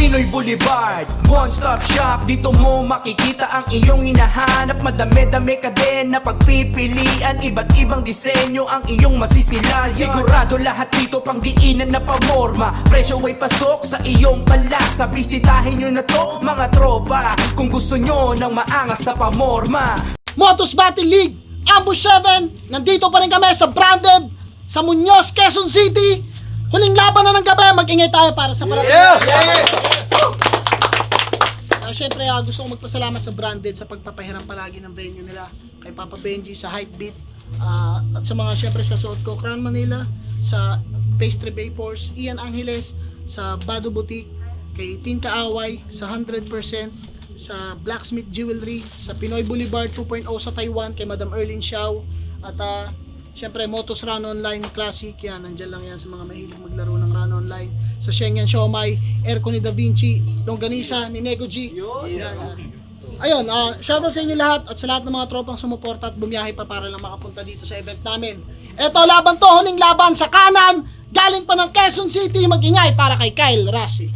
Pinoy Boulevard, one-stop shop. Dito mo makikita ang iyong hinahanap. Madami-dami ka din na pagpipilian. Iba't ibang disenyo ang iyong masisilayan. Sigurado lahat dito pang diinan na pamorma. Presyo ay pasok sa iyong panlasa. Bisitahin nyo na to mga tropa, kung gusto nyo ng maangas na pamorma. Motos Battle League, Ambush 7. Nandito pa rin kami sa Branded, sa Muñoz, Quezon City. Huling laban na ng gabi, mag-ingay tayo para sa parating. Siyempre, gusto ko magpasalamat sa Branded sa pagpapahiram palagi ng venue nila. Kay Papa Benji sa Hypebeat, at sa mga siyempre sa suot ko, Crown Manila, sa Pastry Vapors, Ian Angeles, sa Bado Boutique, kay Tin Kaaway, sa 100%, sa Blacksmith Jewelry, sa Pinoy Boulevard 2.0 sa Taiwan, kay Madam Erlyn Xiao, at siyempre Motos Run Online Classic, yan, nandyan lang yan sa mga mahilig maglaro ng Run Online. Sa Shengyan Siomai, Aircon ni Da Vinci, Longganisa ni Nego G. Yan, ayun, shoutout sa inyo lahat at sa lahat ng mga tropang sumuporta at bumiyahe pa para lang makapunta dito sa event namin. Eto, laban to, huling laban sa kanan, galing pa ng Quezon City, mag-ingay para kay Kyle Rasi.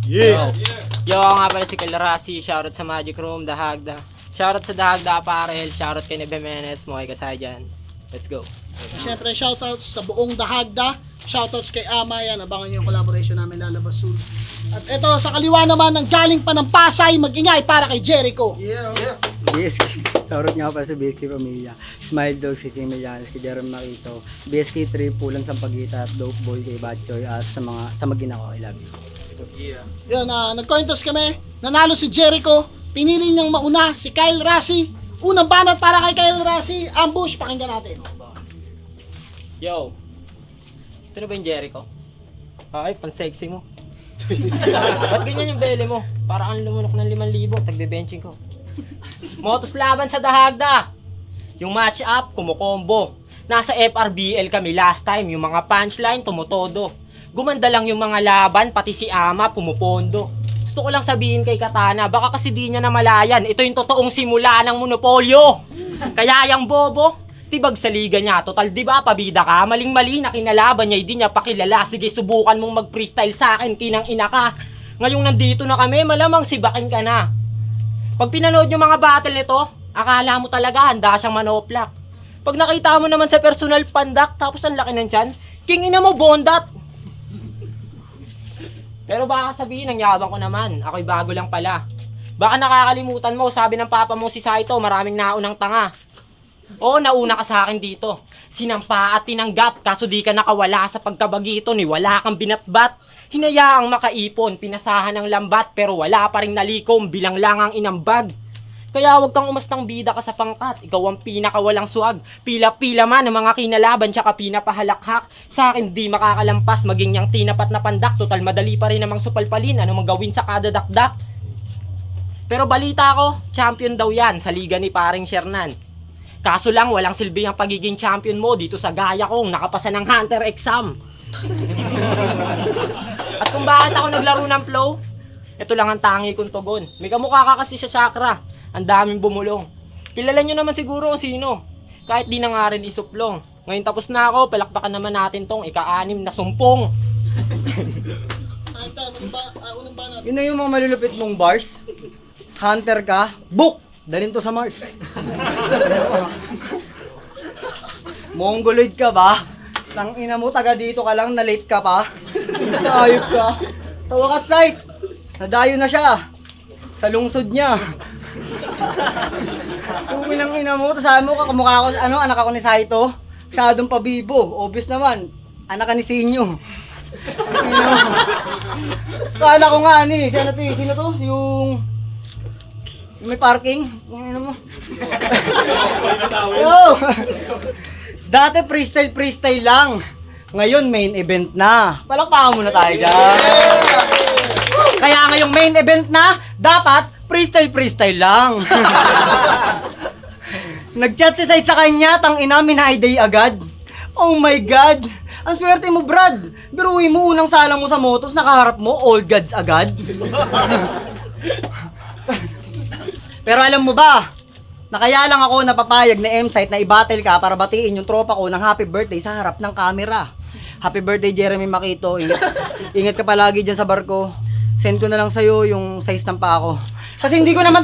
Yo, ako nga pala si Kyle Rasi, shoutout sa Magic Room, Dahagda. Shoutout sa Dahagda Apparel, shoutout kay Nebe Menes, Moy Kasayan. Let's go. Siyempre, shoutouts sa buong Dahagda, shoutouts kay Ama, yan, abangan nyo yung collaboration namin lalabas soon. At eto, sa kaliwa naman, ng galing pa ng Pasay, mag-ingay para kay Jericho. BSK, shoutout nga pala sa BSK Pamilya, Smile Dog, si King Millanes, kay Jerome Makito, BSK 3, Pulang Sampagita, at Dope Boy, kay Batchoy, at sa mag-ina ko, I love you. Yan, nag-coin toss kami, nanalo si Jericho, pinili niyang mauna si Kyle Rasi. Unang banat para kay Kyle Rasi, ambush, pakinggan natin. Yo, ito na ba yung Jericho? Ay, pan-sexy mo. Ba't ganyan yung bele mo? Para kang lumunok ng 5,000, tagbe-benching ko. Motos laban sa Dahagda. Yung match up, kumukombo. Nasa FRBL kami last time, yung mga punchline, tumutodo. Gumanda lang yung mga laban, pati si Ama, pumupondo. Gusto ko lang sabihin kay Katana, baka kasi di niya namalayan, ito yung totoong simula ng monopolyo. Kaya yung bobo, tibag sa liga niya, total di ba pabida ka, maling-mali na kinalaban niya, hindi niya pakilala, sige subukan mong mag-freestyle sa akin, kinang ina ka. Ngayong nandito na kami, malamang sibakin ka na. Pag pinanood yung mga battle nito, akala mo talaga handa siyang manoplak. Pag nakita mo naman sa personal pandak, tapos ang laki ng tiyan, king ina mo bondat. Pero baka sabihin, ang yabang ko naman, ako'y bago lang pala. Baka nakakalimutan mo, sabi ng papa mo si Saito, maraming naunang tanga. Oo, nauna ka sa akin dito. Sinampa at tinanggap, kaso di ka nakawala sa pagkabagito ni wala kang binatbat. Hinayaang makaipon, pinasahan ng lambat, pero wala pa ring nalikom, bilang lang ang inambag. Kaya huwag kang umastang bida ka sa pangkat, ikaw ang pinakawalang suwag. Pila-pila man ang mga kinalaban, tsaka pinapahalakhak. Sa akin di makakalampas, maging niyang tinapat na pandak. Total madali pa rin namang supalpalin, ano magawin sa kada dakdak. Pero balita ko, champion daw yan sa liga ni paring Shernan. Kaso lang, walang silbi ang pagiging champion mo dito sa gaya kong nakapasa ng Hunter exam. At kung bakit ako naglaro ng flow, ito lang ang tangi kong tugon. May kamukha ka kasi sa Chakra, ang daming bumulong. Kilala nyo naman siguro kung sino, kahit di na nga rin isuplong. Ngayon tapos na ako, palakpakan naman natin tong ika-6 na sumpong. Unang banat. Yun na yung mga malulupit mong bars. Hunter ka, book! Dalhin to sa Mars. Mongoloid ka ba? Tangina mo, taga dito ka lang, na-late ka pa. Ayop ka. Tawa ka sight. Nadayo na siya. Sa lungsod niya. Kung ilang ina mo, sabi mo, kamukha ko, anak ako ni Saito. Masyadong pabibo. Obvious naman, anak ka ni Sinyo. Kala ko nga, sino to? Yung may parking? Ano mo? Yo! Dati freestyle lang. Ngayon main event na. Palakpakan muna tayo dyan. Kaya ngayong main event na, dapat freestyle lang. Nag-chat si Sai sa kanya, tang ina, minayday agad. Oh my God! Ang swerte mo, Brad. Biruin mo, unang salang mo sa motos, nakaharap mo, all gods agad. Pero alam mo ba, na kaya lang ako napapayag na M-Site na i-battle ka para batiin yung tropa ko ng happy birthday sa harap ng camera. Happy birthday, Jeremy Makito. Ingat ka palagi dyan sa barko. send ko na lang sa'yo yung size ng paa ko. Kasi hindi ko naman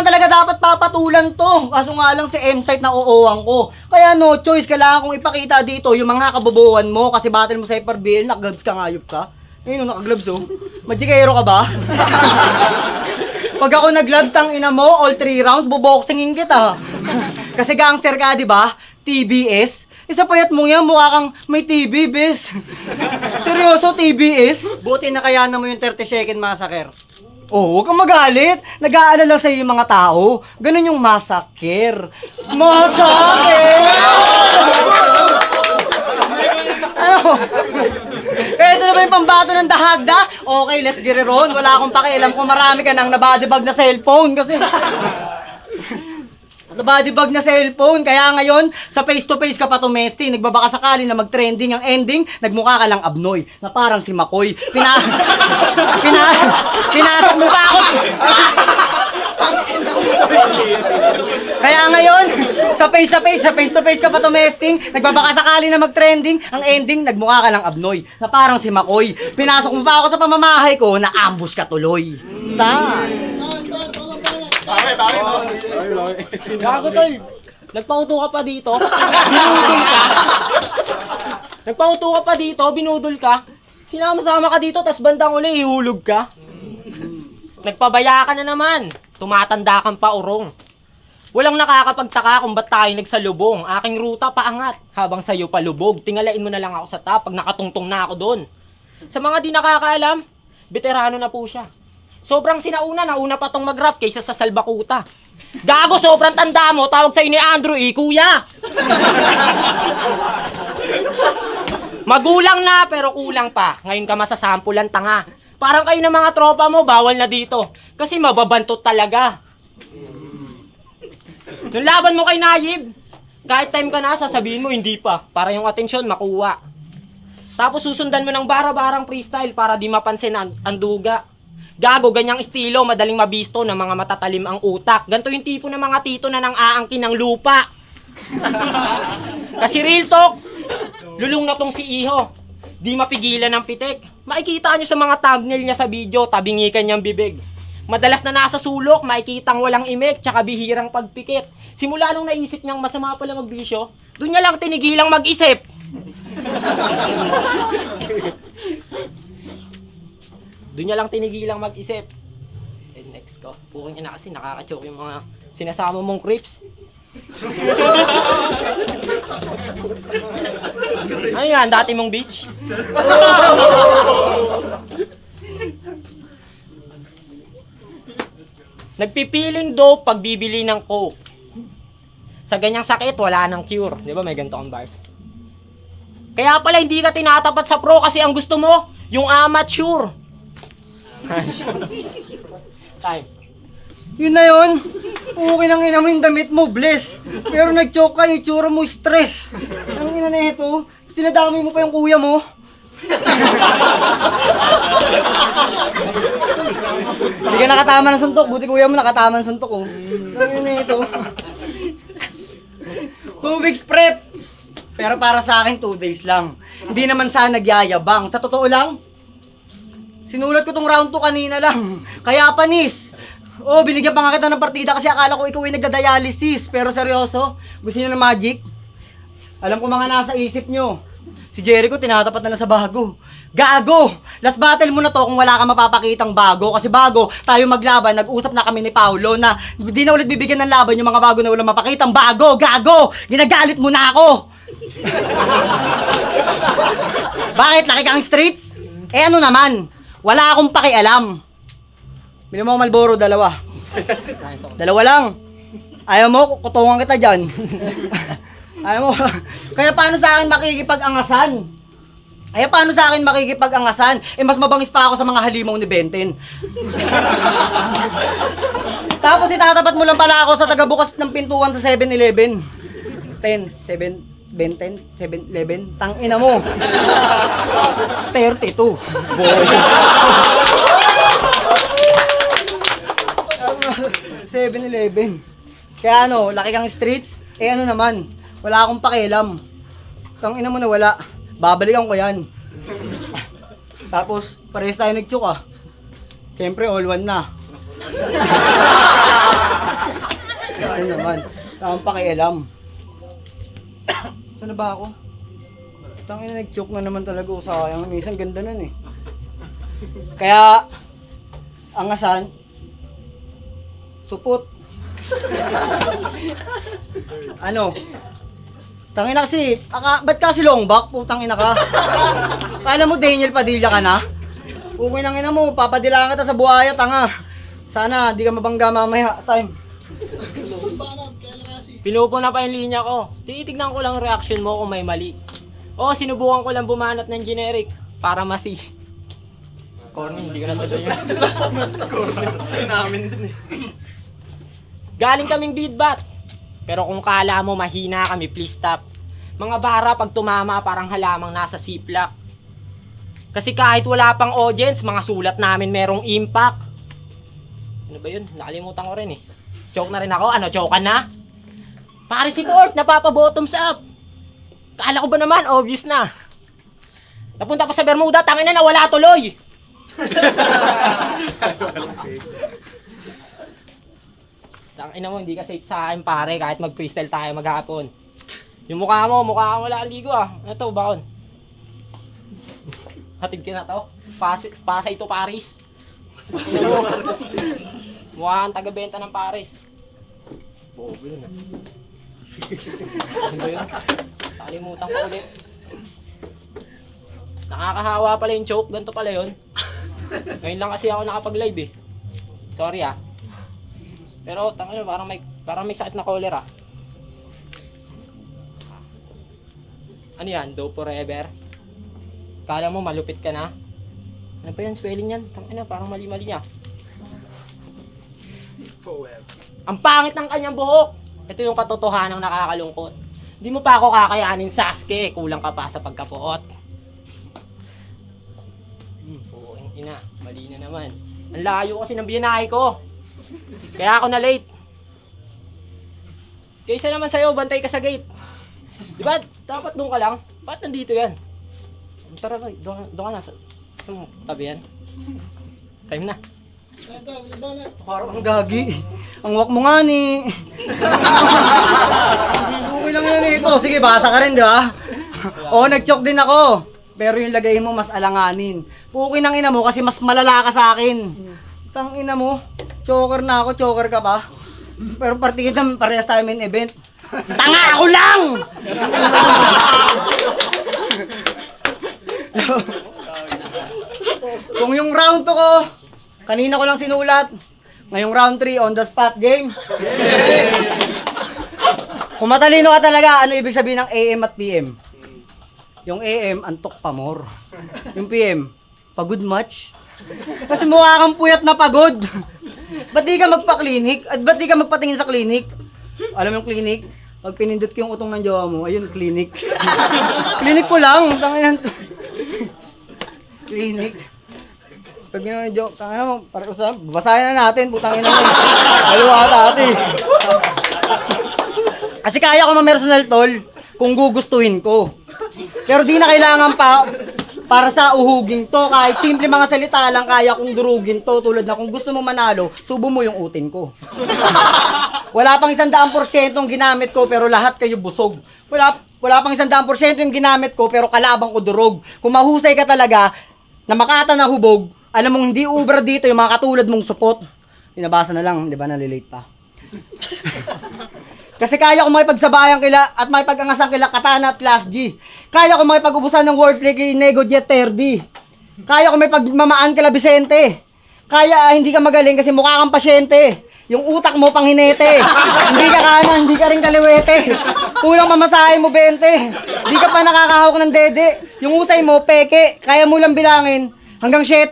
talaga dapat papatulan to. Kaso nga lang si M-Site na uuwang ko. Kaya no choice, kailangan kong ipakita dito yung mga kabobohan mo kasi battle mo sa FRBL, nakagloves ka, ngayop ka. Ayun, nakagloves oh. Magikero ka ba? Pag ako nag-gloves, tang ina mo, all 3 rounds, buboxingin kita. Kasi gangster ka, di ba? TBS. Isa payat mo yan, mukha kang may TB, bes. Seryoso, TBS? Buti na kaya mo yung 30-second massacre. Oh, huwag kang magalit. Nag-aalala sa'yo yung mga tao. Ganun yung massacre. Massacre! Ano? Kaya ito na ba yung pambato ng dahagda? Okay, let's get it on. Wala akong pakialam kung marami ka nang nabadibag na cellphone kasi... Nabadibag na cellphone, kaya ngayon, sa face-to-face ka pa tumesti, nagbabaka sakali na mag-trending ang ending, nagmukha ka lang abnoy, na parang si Makoy. Pinasok mo pa ako! Kaya ngayon, sa face-to-face ka pa tumesting, nagbabaka sakali na mag-trending, ang ending, nagmukha ka lang abnoy, na parang si Makoy. Pinasok mo pa ako sa pamamahay ko, na ambush ka tuloy. Gago tol. Nagpauto ka pa dito. Binudol ka. Nagpauto ka pa dito, binudol ka. Sinama-sama ka dito, tas bandang uli, ihulog ka. Nagpabaya ka na naman. Tumatanda kang paurong. Walang nakakapagtaka kung ba't tayo nagsalubong. Aking ruta paangat, habang sa'yo palubog. Tingalain mo na lang ako sa top pag nakatungtong na ako doon. Sa mga di nakakaalam, veterano na po siya. Sobrang nauna pa tong mag-rap kaysa sa Salbakuta. Gago, sobrang tanda mo, tawag sa'yo ni Andrew kuya. Magulang na, pero kulang pa. Ngayon ka masasampulan, tanga. Parang kayo ng mga tropa mo, bawal na dito. Kasi mababantot talaga. Nung laban mo kay Nayib, kahit time ka na, sasabihin mo, hindi pa. Para yung atensyon, makuha. Tapos susundan mo ng bara-barang freestyle para di mapansin ang duga. Gago, ganyang estilo, madaling mabisto ng mga matatalim ang utak. Ganto yung tipo ng mga tito na nang aangkin ng lupa. Kasi real talk, lulong na tong si Iho. Di mapigilan ng pitik. Makikita nyo sa mga thumbnail niya sa video, tabingikan niyang bibig. Madalas na nasa sulok, makikitang walang imik, tsaka bihirang pagpikit. Simula nung naisip niyang masama pala magbisyo, doon niya lang tinigilang mag-isip. Doon niya lang tinigilang mag-isip. And next ko. Pukong ina kasi nakaka-choke yung mga sinasama mong creeps. Ano yan? Dati mong beach? Nagpipiling dope pag bibili ng coke. Sa ganyang sakit, wala nang cure. Di ba may ganito kang bars? Kaya pala hindi ka tinatapat sa pro kasi ang gusto mo, yung amateur. Time. Yun na yun. Okay nang ina mo yung damit mo, bless. Pero nag-choke ka, itsura mo, stress. Ang ina na ito, sinadami mo pa yung kuya mo. Hindi ka nakatama ng suntok, buti kuya mo nakatama ng suntok oh. Ang ina na ito. 2 weeks prep. Pero para sa akin, 2 days lang. Hindi naman sana nagyayabang. Sa totoo lang, sinulat ko tong round 2 kanina lang. Kaya panis. Oh, binigyan pa nga kita ng partida kasi akala ko ikaw ay nagda-dialysis. Pero seryoso, gusto niyo ng magic? Alam ko mga nasa isip nyo. Si Jericho tinatapat na lang sa bago. Gago! Last battle mo na to kung wala kang mapapakitang bago. Kasi bago tayo maglaban, nag-usap na kami ni Paolo na hindi na ulit bibigyan ng laban yung mga bago na walang mapakitang bago. Gago! Ginagalit mo na ako! Bakit? Laki kang streets? Eh ano naman? Wala akong pakialam. Bili mo Marlboro, 2. 2 lang. Ayaw mo, kutungan kita dyan. Ayaw mo. Kaya paano sa akin makikipag-angasan? Eh mas mabangis pa ako sa mga halimaw ni Benten. Tapos itatapat mo lang pala ako sa tagabukas ng pintuan sa 7-Eleven. 7-Eleven, tang ina mo. 32. Boy. 7-Eleven. Kaya ano, laki kang streets? Eh ano naman, wala akong pakialam. Tang ina mo na wala. Babalikan ko yan. Tapos, parehas tayo nag-choke ah. Siyempre, all one na. Ano naman, tamang pakialam. Saan na ba ako? Tangina, nag-choke na naman talaga ako, sayang. Minsan ganda nun eh. Kaya, ang asan, supot. Ano? Tangina kasi, ba't kasi long back? Putang ina ka. Kala mo Daniel Padilla ka na? Okay nang ina mo, papadilaan kita sa buhaya, tanga. Sana, di ka mabangga mamaya. Time. Pinupuna pa yung linya ko. Tinitignan ko lang reaction mo kung may mali. Oo, sinubukan ko lang bumanat ng generic para masi. Corny, hindi ko na tuloy yun. Namin din eh. Galing kaming beatbat. Pero kung kala mo mahina kami, please stop. Mga bara pag tumama parang halamang nasa siplak. Kasi kahit wala pang audience, mga sulat namin merong impact. Ano ba yun? Nakalimutan ko rin eh. Joke na rin ako. Ano, joke ka na? Pare si Court, napapa-bottoms up. Kala ko ba naman, obvious na. Napunta pa sa Bermuda, tangin na nawala tuloy. Tangin mo, hindi ka safe sa akin pare, kahit mag-freestyle tayo maghapon. Yung mukha mo, mukha kang wala ligo ah. Ano to, baon? Hatid ka na to? Pasa ito Paris. Pasa mo. Mukha kang taga-benta ng Paris. Bobo yun ah. Ano ba yun? Nakalimutan ko ulit. Nakakahawa pala yung choke, ganito pala yun. Ngayon lang kasi ako nakapag-live eh. Sorry ah. Pero tangina, parang may sakit na cholera. Ano yan? Dope forever? Kala mo malupit ka na? Ano ba yan? Spelling yan? Tangina, parang mali-mali niya. Ang pangit ng kanyang buhok. Ito yung katotohanang nakakalungkot. Di mo pa ako kakayanin, Sasuke. Kulang ka pa sa pagkapuot. Puking ina, mali na naman. Ang layo kasi ng binahe ko. Kaya ako na late. Kaysa naman sa'yo, bantay ka sa gate. Di ba? Dapat doon ka lang. Ba't nandito yan? Tara, boy. Doon ka na. Sa tabi yan. Time na. Parang ang gagi. Ang wak mo nga ni. Okay lang yun ito. Sige, basa ka rin, di ba? Oo, nag-choke din ako. Pero yung lagay mo mas alanganin. Pukin ng ina mo kasi mas malala ka sa akin. Tang ina mo. Choker na ako, choker ka pa. Pero partikita parehas tayo main event. Tanga ako lang! Kung yung round 2 ko, kanina ko lang sinulat. Ngayong round 3, on the spot game. Kung matalino ka talaga, ano ibig sabihin ng AM at PM? Yung AM, antok pa more. Yung PM, pagod much. Kasi mukha kang puyat na pagod. Ba't di ka magpa-clinic? At ba't di ka magpatingin sa clinic? Alam mo yung clinic? Pag pinindot ko yung utong ng jowa mo, ayun, clinic. Clinic ko lang. Tanginan to. Clinic. Pag ginawa yung joke, tanginan mo, para usap, babasahin na natin, putangin na mo. Dalawa ata ate. Kasi kaya ko ma-personal tol kung gugustuhin ko. Pero di na kailangan pa para sa uhuging to. Kahit simple mga salita lang kaya kong durugin to. Tulad na kung gusto mo manalo, subo mo yung utin ko. Wala pang 100% yung ginamit ko pero lahat kayo busog. Wala pang 100% yung ginamit ko pero kalabang ko durog. Kung mahusay ka talaga na makata na hubog, alam mong hindi ubra dito yung mga katulad mong supot. Binabasa na lang, di ba, nalilate pa. Kasi kaya ko makipagsabayan kila at makipag-angasan kila Katana at Class G. Kaya ko makipag-ubusan ng wordplay kay Nego Jet Terdi. Kaya ko makipagmamaan kila Vicente. Kaya hindi ka magaling kasi mukha kang pasyente. Yung utak mo pang hinete. Hindi ka kanan, hindi ka rin kaliwete. Kulang mamasahe mo 20. Hindi ka pa nakakahawak ng dede. Yung usay mo, peke. Kaya mo lang bilangin hanggang 7.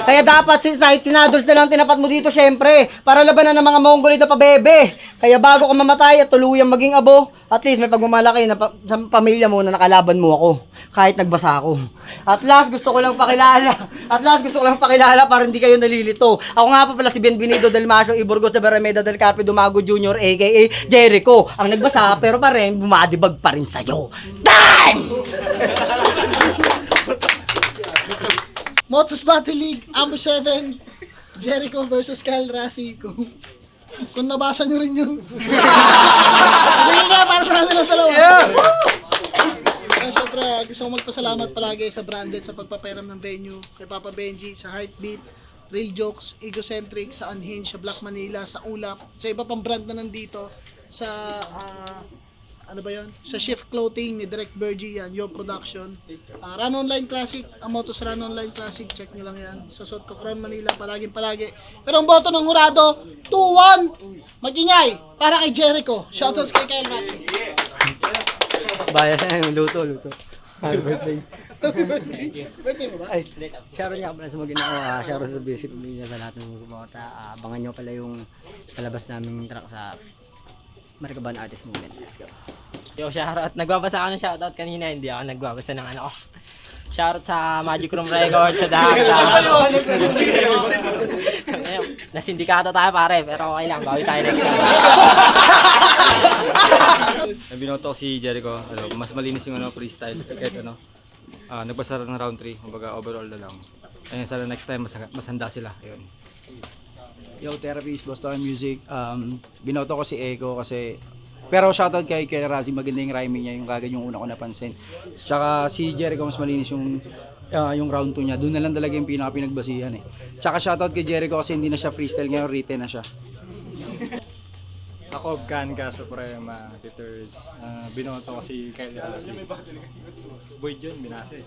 Kaya dapat kahit sinadols na lang tinapat mo dito syempre para labanan ng mga Mongolid na pabebe. Kaya bago ka mamatay at tuluyang maging abo, at least may pagmamalaki na sa pamilya mo na nakalaban mo ako kahit nagbasa ako. At last gusto ko lang pakilala para hindi kayo nalilito. Ako nga pa pala si Bienvenido del Masio Iburgos de Barameda del Carpio Dumago Jr. aka Jericho. Ang nagbasa pero pa rin bumadibag pa rin sa'yo. Time! Motos Battle League, Amber 7, Jericho versus Kyle Rasi. Kung nabasa nyo rin yun. Hindi nga para sa kanilang dalawa. Kaya syempre, gusto kong magpasalamat palagi sa Branded sa pagpaperam ng venue, kay Papa Benji, sa Heartbeat, Real Jokes, Egocentric, sa Unhinged, sa Black Manila, sa Ulap, sa iba pang brand na nandito, sa ano ba yun? Sa Shift Clothing ni Direct Bergie yan, Yo Production. Run Online Classic, ang Motos Run Online Classic, check nyo lang yan. Sa suot ko Crown Manila, palagi. Pero ang boto ng hurado, 2-1, mag-ingay, para kay Jericho. Shoutouts kay Kyle Rasi. Bayan na yung luto. Birthday mo ba? Ay, shoutout nga pala sa mag-ina ko. Shoutout sa basic media sa lahat ng sumusuporta. Abangan nyo pala yung palabas naming track sa Marikaban Artist Movement. Let's go. Yo, shoutout. Nagbabasa ako ng shoutout kanina, hindi ako nagbabasa ng ano ko. Shoutout sa Magic Room Records, sa Dahak. Nasindikato tayo pare, pero okay lang, bawi tayo next time. Binoto ko si Jericho, mas malinis yung freestyle. Kahit nagpasara ng round 3, kumbaga overall na lang. Ayun, sana next time mas handa sila. Ayun. Yo, Therapist, Boston Music. Binoto ko si Eko kasi... Pero shoutout kay Razi, maganda yung rhyming niya, yung kagad yung una ko napansin. Tsaka si Jericho, mas malinis yung round 2 niya. Doon na lang talaga yung pinaka-pinagbasihan eh. Tsaka shoutout kay Jericho kasi hindi na siya freestyle, ngayon written na siya. Ako, Ganka Suprema, Titers. Binoto ko si Kyle Rasi. Boyd yun, binase.